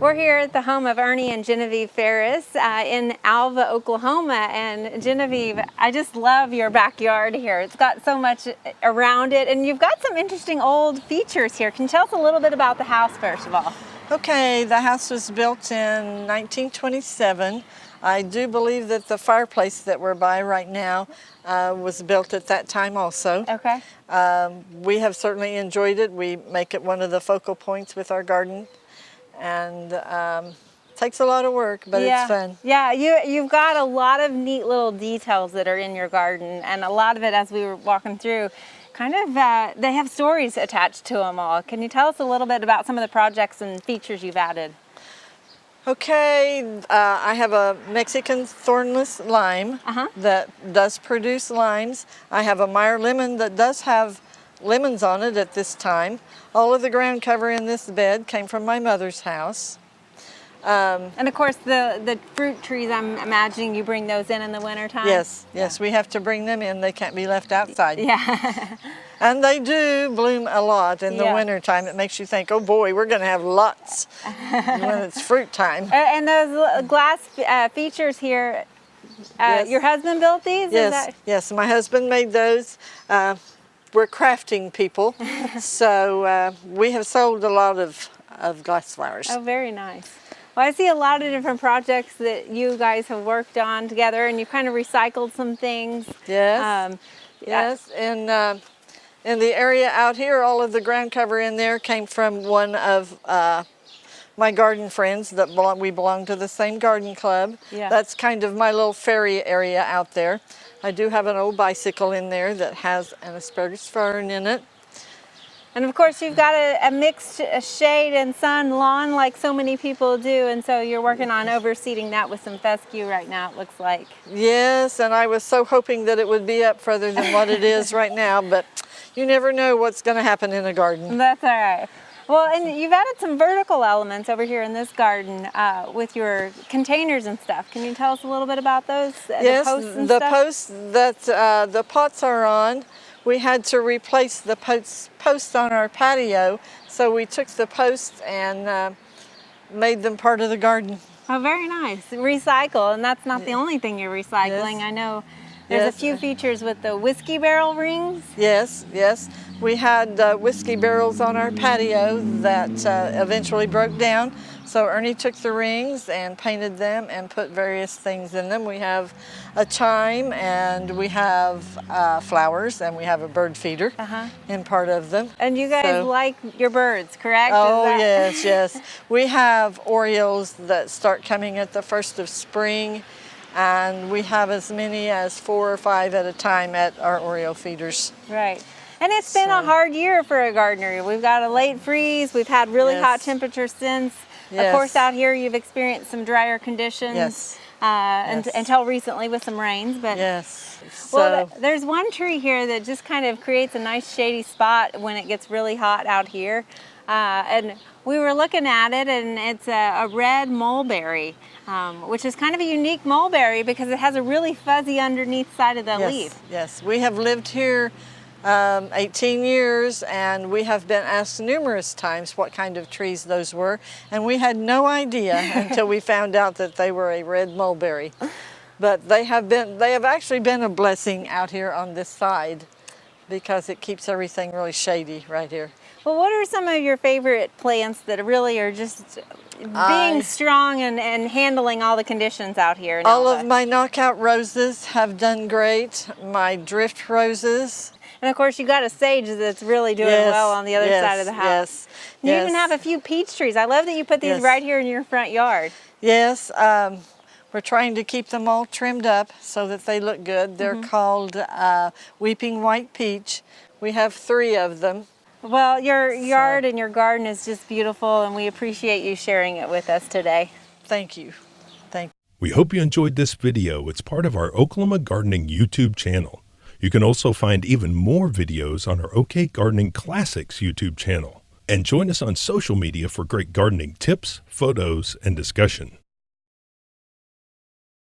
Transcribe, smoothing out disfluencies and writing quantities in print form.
We're here at the home of Ernie and Genevieve Ferris in Alva, Oklahoma. And Genevieve, I just love your backyard here. It's got so much around it, and you've got some interesting old features here. Can you tell us a little bit about the house, first of all? Okay, the house was built in 1927. I do believe that the fireplace that we're by right now was built at that time also. Okay. We have certainly enjoyed it. We make it one of the focal points with our garden, and takes a lot of work, but it's fun. Yeah, you've got a lot of neat little details that are in your garden, and a lot of it, as we were walking through, kind of they have stories attached to them all. Can you tell us a little bit about some of the projects and features you've added? Okay, I have a Mexican thornless lime that does produce limes. I have a Meyer lemon that does have lemons on it at this time. All of the ground cover in this bed came from my mother's house. And of course the fruit trees, I'm imagining you bring those in the wintertime? Yes, we have to bring them in. They can't be left outside. Yeah. And they do bloom a lot in the wintertime. It makes you think, oh boy, we're going to have lots when it's fruit time. And those glass features here, your husband built these? Yes, my husband made those. We're crafting people, so we have sold a lot of glass flowers. Oh, very nice. Well, I see a lot of different projects that you guys have worked on together, and you kind of recycled some things. Yes, yes, and in the area out here, all of the ground cover in there came from one of my garden friends that we belong to the same garden club. Yeah. That's kind of my little fairy area out there. I do have an old bicycle in there that has an asparagus fern in it. And of course you've got a mixed shade and sun lawn like so many people do, and so you're working on overseeding that with some fescue right now, it looks like. Yes, and I was so hoping that it would be up further than what it is right now, but you never know what's going to happen in a garden. That's all right. Well, and you've added some vertical elements over here in this garden with your containers and stuff. Can you tell us a little bit about those? Yes, the posts that the pots are on, we had to replace the posts on our patio, so we took the posts and made them part of the garden. Oh, very nice. Recycle, and that's not the only thing you're recycling. Yes. I know there's a few features with the whiskey barrel rings. Yes. We had whiskey barrels on our patio that eventually broke down. So Ernie took the rings and painted them and put various things in them. We have a chime, and we have flowers, and we have a bird feeder in part of them. And you guys like your birds, correct? Oh, yes. We have orioles that start coming at the first of spring, and we have as many as 4 or 5 at a time at our oriole feeders. Right. And it's been a hard year for a gardener. We've got a late freeze. We've had really hot temperatures since. Of course, out here you've experienced some drier conditions until recently with some rains. But well, there's one tree here that just kind of creates a nice shady spot when it gets really hot out here. And we were looking at it, and it's a red mulberry, which is kind of a unique mulberry because it has a really fuzzy underneath side of the leaf. Yes, we have lived here 18 years, and we have been asked numerous times what kind of trees those were, and we had no idea until we found out that they were a red mulberry. But they have actually been a blessing out here on this side because it keeps everything really shady right here. Well, what are some of your favorite plants that really are just being strong and handling all the conditions out here in All Alva? of my knockout roses have done great. My drift roses. And of course, you got a sage that's really doing well on the other side of the house. You even have a few peach trees. I love that you put these right here in your front yard. Yes, we're trying to keep them all trimmed up so that they look good. They're called Weeping White Peach. We have 3 of them. Well, your yard and your garden is just beautiful, and we appreciate you sharing it with us today. Thank you. We hope you enjoyed this video. It's part of our Oklahoma Gardening YouTube channel. You can also find even more videos on our OK Gardening Classics YouTube channel. And join us on social media for great gardening tips, photos, and discussion.